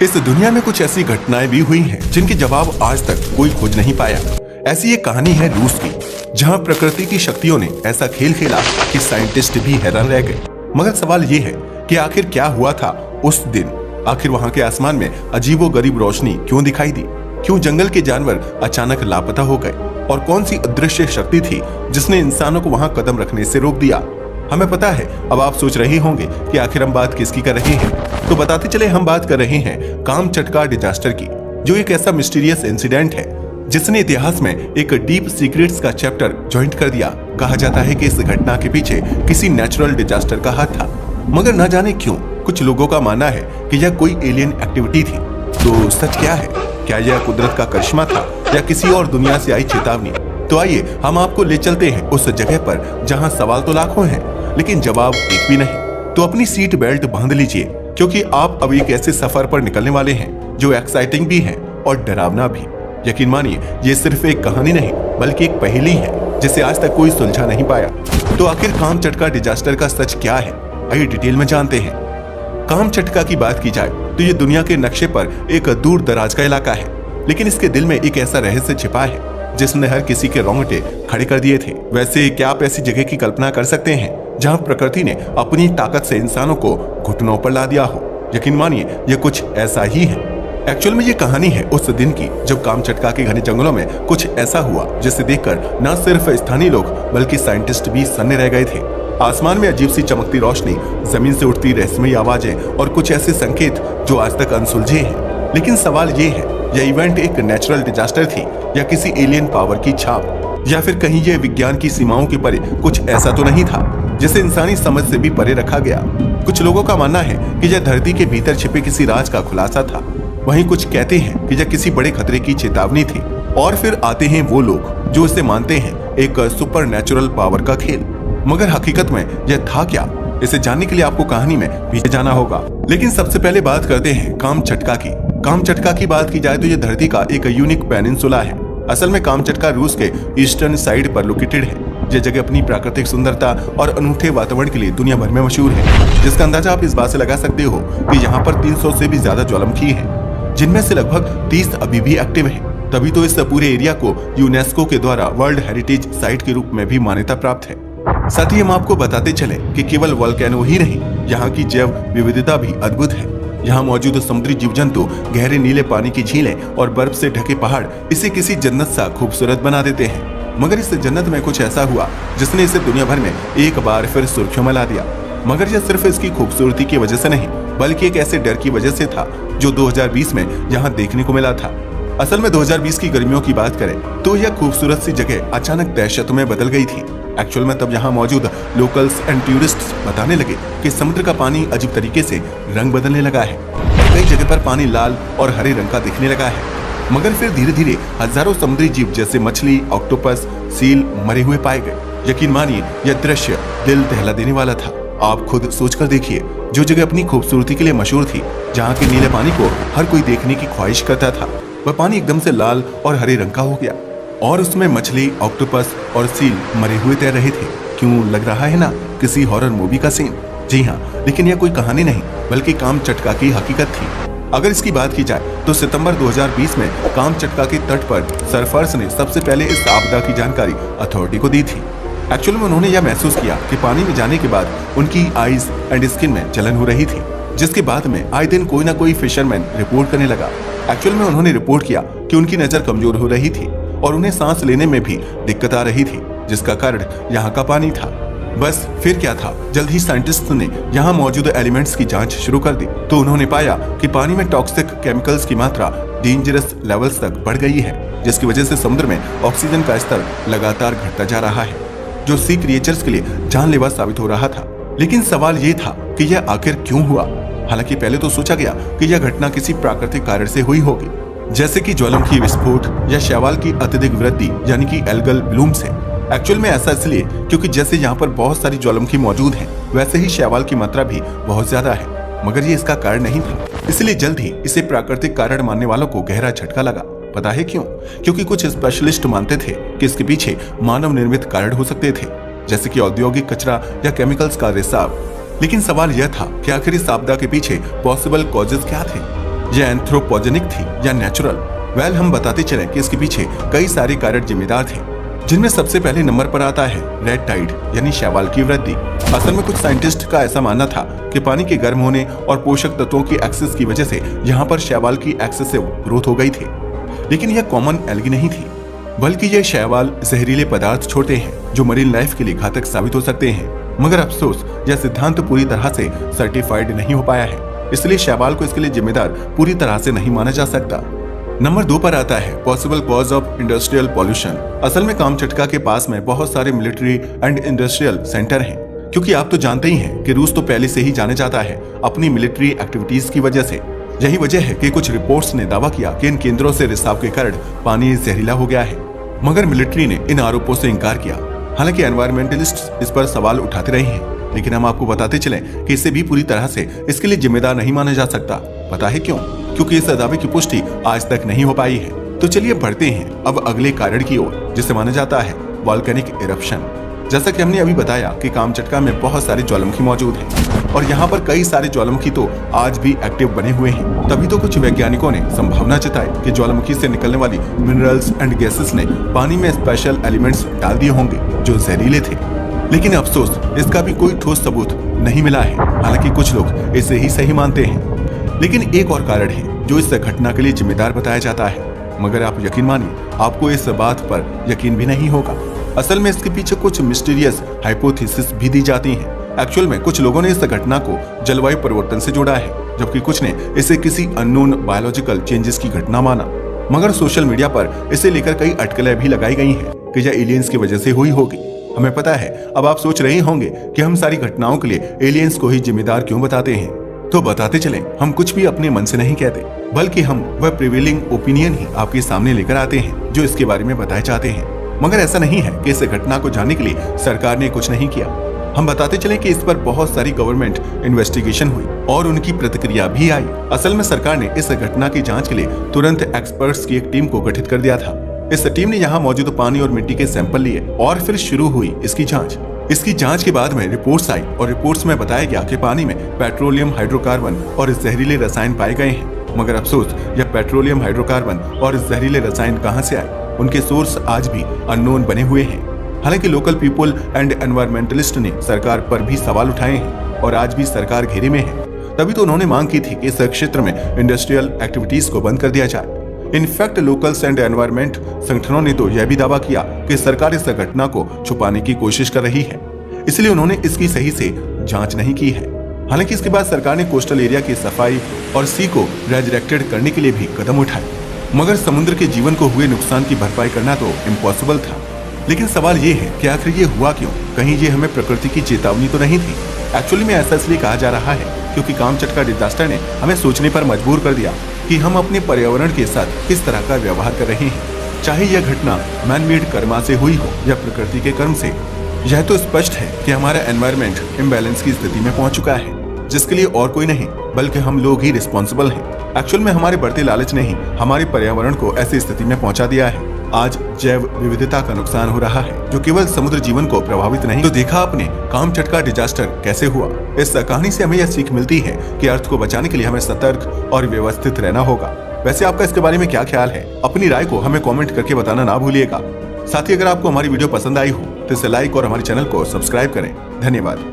इस दुनिया में कुछ ऐसी घटनाएं भी हुई हैं जिनके जवाब आज तक कोई खोज नहीं पाया। ऐसी एक कहानी है रूस की, जहां प्रकृति की शक्तियों ने ऐसा खेल खेला कि साइंटिस्ट भी हैरान रह गए। मगर सवाल ये है कि आखिर क्या हुआ था उस दिन। आखिर वहां के आसमान में अजीबोगरीब रोशनी क्यों दिखाई दी, क्यों जंगल के जानवर अचानक लापता हो गए, और कौन सी अदृश्य शक्ति थी जिसने इंसानों को वहां कदम रखने से रोक दिया। हमें पता है। अब आप सोच रहे होंगे कि आखिर हम बात किसकी कर रहे हैं, तो बताते चले हम बात कर रहे हैं कामचटका डिजास्टर की, जो एक ऐसा मिस्टीरियस इंसिडेंट है जिसने इतिहास में एक डीप सीक्रेट्स का चैप्टर ज्वाइंट कर दिया। कहा जाता है कि इस घटना के पीछे किसी नेचुरल डिजास्टर का हाथ था, मगर न जाने क्यों कुछ लोगों का मानना है कि यह कोई एलियन एक्टिविटी थी। तो सच क्या है? क्या यह कुदरत का करिश्मा था या किसी और दुनिया से आई चेतावनी? तो आइए हम आपको ले चलते हैं उस जगह पर जहां सवाल तो लाखों हैं लेकिन जवाब एक भी नहीं। तो अपनी सीट बेल्ट बांध लीजिए, क्योंकि आप अब एक ऐसे सफर पर निकलने वाले हैं जो एक्साइटिंग भी है और डरावना भी। यकीन मानिए, ये सिर्फ एक कहानी नहीं बल्कि एक पहेली है जिसे आज तक कोई सुलझा नहीं पाया। तो आखिर कामचटका डिजास्टर का सच क्या है, आइए डिटेल में जानते हैं। कामचटका की बात की जाए तो ये दुनिया के नक्शे पर एक दूर दराज का इलाका है, लेकिन इसके दिल में एक ऐसा रहस्य छिपा है जिसने हर किसी के रोंगटे खड़े कर दिए थे। वैसे क्या आप ऐसी जगह की कल्पना कर सकते हैं जहां प्रकृति ने अपनी ताकत से इंसानों को घुटनों पर ला दिया हो? यकीन मानिए, यह कुछ ऐसा ही है। एक्चुअल में ये कहानी है उस दिन की जब कामचटका के घने जंगलों में कुछ ऐसा हुआ जिसे देखकर न सिर्फ स्थानीय लोग बल्कि साइंटिस्ट भी सन्ने रह गए थे। आसमान में अजीब सी चमकती रोशनी, जमीन से उठती रहस्यमयी आवाजें और कुछ ऐसे संकेत जो आज तक अनसुलझे हैं। लेकिन सवाल ये है, यह इवेंट एक नेचुरल डिजास्टर थी या किसी एलियन पावर की छाप, या फिर कहीं यह विज्ञान की सीमाओं के परे कुछ ऐसा तो नहीं था जिसे इंसानी समझ से भी परे रखा गया। कुछ लोगों का मानना है कि यह धरती के भीतर छिपे किसी राज का खुलासा था, वहीं कुछ कहते हैं कि यह किसी बड़े खतरे की चेतावनी थी, और फिर आते हैं वो लोग जो इसे मानते हैं एक सुपर नेचुरल पावर का खेल। मगर हकीकत में यह था क्या, इसे जानने के लिए आपको कहानी में पीछे जाना होगा। लेकिन सबसे पहले बात करते हैं कामचटका की। कामचटका की बात की जाए तो यह धरती का एक यूनिक पेनिनसुला है। असल में कामचटका रूस के ईस्टर्न साइड पर लोकेटेड है। यह जगह अपनी प्राकृतिक सुंदरता और अनूठे वातावरण के लिए दुनिया भर में मशहूर है, जिसका अंदाजा आप इस बात से लगा सकते हो कि यहाँ पर 300 से भी ज्यादा ज्वालामुखी हैं, जिनमें से लगभग 30 अभी भी एक्टिव हैं। तभी तो इस पूरे एरिया को यूनेस्को के द्वारा वर्ल्ड हेरिटेज साइट के रूप में भी मान्यता प्राप्त है। साथ ही हम आपको बताते चले कि केवल वोल्केनो ही नहीं, यहाँ की जैव विविधता भी अद्भुत है। यहाँ मौजूद समुद्री जीव जंतु, गहरे नीले पानी की झीलें और बर्फ से ढके पहाड़ इसे किसी जन्नत सा खूबसूरत बना देते हैं। मगर इस जन्नत में कुछ ऐसा हुआ जिसने इसे दुनिया भर में एक बार फिर सुर्खियों में ला दिया। मगर यह सिर्फ इसकी खूबसूरती की वजह से नहीं बल्कि एक ऐसे डर की वजह से था जो 2020 में यहाँ देखने को मिला था। असल में 2020 की गर्मियों की बात करें तो यह खूबसूरत सी जगह अचानक दहशत में बदल गई थी। एक्चुअल में तब यहाँ मौजूद लोकल्स एंड टूरिस्ट्स बताने लगे कि समुद्र का पानी अजीब तरीके से रंग बदलने लगा है और कई जगह पर पानी लाल और हरे रंग का दिखने लगा है। मगर फिर धीरे धीरे हजारों समुद्री जीव जैसे मछली, ऑक्टोपस, सील मरे हुए पाए गए। यकीन मानिए, यह दृश्य दिल दहला देने वाला था। आप खुद सोचकर देखिए, जो जगह अपनी खूबसूरती के लिए मशहूर थी, जहाँ के नीले पानी को हर कोई देखने की ख्वाहिश करता था, वह पानी एकदम से लाल और हरे रंग का हो गया और उसमें मछली, ऑक्टोपस और सील मरे हुए तैर रहे थे। क्यों लग रहा है ना किसी हॉरर मूवी का सीन? जी हाँ, लेकिन यह कोई कहानी नहीं बल्कि कामचटका की हकीकत थी। अगर इसकी बात की जाए तो सितंबर 2020 में कामचटका के तट पर सर्फर्स ने सबसे पहले इस आपदा की जानकारी अथॉरिटी को दी थी। एक्चुअल में उन्होंने यह महसूस किया कि पानी में जाने के बाद उनकी आईज एंड स्किन में जलन हो रही थी, जिसके बाद में आए दिन कोई ना कोई फिशरमैन रिपोर्ट करने लगा। एक्चुअल में उन्होंने रिपोर्ट किया कि उनकी नजर कमजोर हो रही थी और उन्हें सांस लेने में भी दिक्कत आ रही थी, जिसका कारण यहाँ का पानी था। बस फिर क्या था, जल्द ही साइंटिस्ट ने यहाँ मौजूद एलिमेंट्स की जांच शुरू कर दी तो उन्होंने पाया कि पानी में टॉक्सिक केमिकल्स की मात्रा डेंजरस लेवल्स तक बढ़ गई है, जिसकी वजह से समुद्र में ऑक्सीजन का स्तर लगातार घटता जा रहा है, जो सी क्रिएचर्स के लिए जानलेवा साबित हो रहा था। लेकिन सवाल ये था कि यह आखिर क्यों हुआ? हालांकि पहले तो सोचा गया कि यह घटना किसी प्राकृतिक कारण से हुई होगी, जैसे कि ज्वालामुखी विस्फोट या शैवाल की अत्यधिक वृद्धि यानी कि एल्गल ब्लूम से। एक्चुअल में ऐसा इसलिए क्योंकि जैसे यहाँ पर बहुत सारी ज्वालामुखी मौजूद हैं, वैसे ही शैवाल की मात्रा भी बहुत ज्यादा है। मगर ये इसका कारण नहीं था, इसलिए जल्द ही इसे प्राकृतिक कारण मानने वालों को गहरा झटका लगा। पता है क्यों? क्योंकि कुछ स्पेशलिस्ट मानते थे कि इसके पीछे मानव निर्मित कारण हो सकते थे, जैसे कि औद्योगिक कचरा या केमिकल्स का रिसाव। लेकिन सवाल यह था कि आखिर इस आपदा के पीछे पॉसिबल कॉजेज क्या थे? यह एंथ्रोपोजेनिक थी या नेचुरल? वेल, हम बताते चलें कि इसके पीछे कई सारे कारक जिम्मेदार थे, जिनमें सबसे पहले नंबर पर आता है रेड टाइड यानी शैवाल की वृद्धि। असल में कुछ साइंटिस्ट का ऐसा मानना था कि पानी के गर्म होने और पोषक तत्वों की एक्सेस की वजह से यहाँ पर शैवाल की एक्सेसिव ग्रोथ हो गई थी। लेकिन यह कॉमन एल्गी नहीं थी, बल्कि ये शैवाल जहरीले पदार्थ छोड़ते हैं जो मरीन लाइफ के लिए घातक साबित हो सकते हैं। मगर अफसोस, यह सिद्धांत पूरी तरह से सर्टिफाइड नहीं हो पाया है, इसलिए शैवाल को इसके लिए जिम्मेदार पूरी तरह से नहीं माना जा सकता। नंबर 2 पर आता है possible cause of industrial pollution. असल में कामचटका के पास में बहुत सारे मिलिट्री एंड इंडस्ट्रियल सेंटर हैं, क्योंकि आप तो जानते ही हैं कि रूस तो पहले से ही जाने जाता है अपनी मिलिट्री एक्टिविटीज की वजह से। यही वजह है कि कुछ रिपोर्ट्स ने दावा किया कि इन केंद्रों से रिसाव के कारण पानी जहरीला हो गया है, मगर मिलिट्री ने इन आरोपों से इनकार किया। हालांकि एनवायरमेंटलिस्ट इस पर सवाल उठाते रहे हैं, लेकिन हम आपको बताते चलें कि इसे भी पूरी तरह से इसके लिए जिम्मेदार नहीं माना जा सकता। पता है क्यों? क्योंकि इस दावे की पुष्टि आज तक नहीं हो पाई है। तो चलिए बढ़ते हैं अब अगले कारण की ओर, जिसे माना जाता है वॉल्केनिक इरप्शन। जैसा कि हमने अभी बताया कि कामचटका में बहुत सारे ज्वालामुखी मौजूद हैं और यहाँ पर कई सारे ज्वालामुखी तो आज भी एक्टिव बने हुए हैं। तभी तो कुछ वैज्ञानिकों ने संभावना जताई कि ज्वालामुखी से निकलने वाली मिनरल्स एंड गैसेस ने पानी में स्पेशल एलिमेंट्स डाल दिए होंगे जो जहरीले थे। लेकिन अफसोस, इसका भी कोई ठोस सबूत नहीं मिला है। हालांकि कुछ लोग इसे ही सही मानते हैं। लेकिन एक और कारण है जो इस घटना के लिए जिम्मेदार बताया जाता है, मगर आप यकीन मानिए, आपको इस बात पर यकीन भी नहीं होगा। असल में इसके पीछे कुछ मिस्टीरियस हाइपोथेसिस भी दी जाती हैं। एक्चुअल में कुछ लोगों ने इस घटना को जलवायु परिवर्तन से जोड़ा है, जबकि कुछ ने इसे किसी अननोन बायोलॉजिकल चेंजेस की घटना माना। मगर सोशल मीडिया पर इसे लेकर कई अटकलें भी लगाई गई हैं कि यह एलियंस की वजह से हुई होगी। हमें पता है, अब आप सोच रहे होंगे कि हम सारी घटनाओं के लिए एलियंस को ही जिम्मेदार क्यों बताते हैं। तो बताते चलें, हम कुछ भी अपने मन से नहीं कहते, बल्कि हम वह प्रिवेलिंग ओपिनियन ही आपके सामने लेकर आते हैं जो इसके बारे में बताए जाते हैं। मगर ऐसा नहीं है कि इस घटना को जानने के लिए सरकार ने कुछ नहीं किया। हम बताते चले कि इस पर बहुत सारी गवर्नमेंट इन्वेस्टिगेशन हुई और उनकी प्रतिक्रिया भी आई। असल में सरकार ने इस घटना की जांच के लिए तुरंत एक्सपर्ट्स की एक टीम को गठित कर दिया था। इस टीम ने यहाँ मौजूद पानी और मिट्टी के सैंपल लिए और फिर शुरू हुई इसकी जांच। इसकी जांच के बाद में रिपोर्ट्स आई और रिपोर्ट्स में बताया गया कि पानी में पेट्रोलियम हाइड्रोकार्बन और जहरीले रसायन पाए गए हैं। मगर अफसोस, यह पेट्रोलियम हाइड्रोकार्बन और जहरीले रसायन कहां से आए, उनके सोर्स आज भी अननोन बने हुए हैं। हालांकि लोकल पीपल एंड एनवायरमेंटलिस्ट ने सरकार पर भी सवाल उठाए हैं और आज भी सरकार घेरे में है। तभी तो उन्होंने मांग की थी कि इस क्षेत्र में इंडस्ट्रियल एक्टिविटीज को बंद कर दिया जाए। इनफैक्ट लोकल्स एंड एनवायरमेंट संगठनों ने तो यह भी दावा किया कि सरकार इस घटना को छुपाने की कोशिश कर रही है, इसलिए उन्होंने इसकी सही से जांच नहीं की है। हालांकि इसके बाद सरकार ने कोस्टल एरिया की सफाई और सी को रेजरेक्टेड करने के लिए भी कदम उठाए, मगर समुद्र के जीवन को हुए नुकसान की भरपाई करना तो इम्पॉसिबल था। लेकिन सवाल ये है कि आखिर ये हुआ क्यों? कहीं ये हमें प्रकृति की चेतावनी तो नहीं थी? एक्चुअली में ऐसा इसलिए कहा जा रहा है क्योंकि कामचटका डिजास्टर ने हमें सोचने पर मजबूर कर दिया कि हम अपने पर्यावरण के साथ किस तरह का व्यवहार कर रहे हैं, चाहे यह घटना मैन मेड कर्मा से हुई हो या प्रकृति के कर्म से। यह तो स्पष्ट है कि हमारा एनवायरमेंट इम्बैलेंस की स्थिति में पहुंच चुका है, जिसके लिए और कोई नहीं बल्कि हम लोग ही रिस्पॉन्सिबल हैं। एक्चुअल में हमारे बढ़ते लालच ने ही हमारे पर्यावरण को ऐसी स्थिति में पहुंचा दिया है। आज जैव विविधता का नुकसान हो रहा है, जो केवल समुद्र जीवन को प्रभावित नहीं। तो देखा आपने कामचटका डिजास्टर कैसे हुआ। इस कहानी से हमें यह सीख मिलती है कि अर्थ को बचाने के लिए हमें सतर्क और व्यवस्थित रहना होगा। वैसे आपका इसके बारे में क्या ख्याल है? अपनी राय को हमें कमेंट करके बताना ना भूलिएगा। साथ ही अगर आपको हमारी वीडियो पसंद आई हो तो इसे लाइक और हमारे चैनल को सब्सक्राइब करें। धन्यवाद।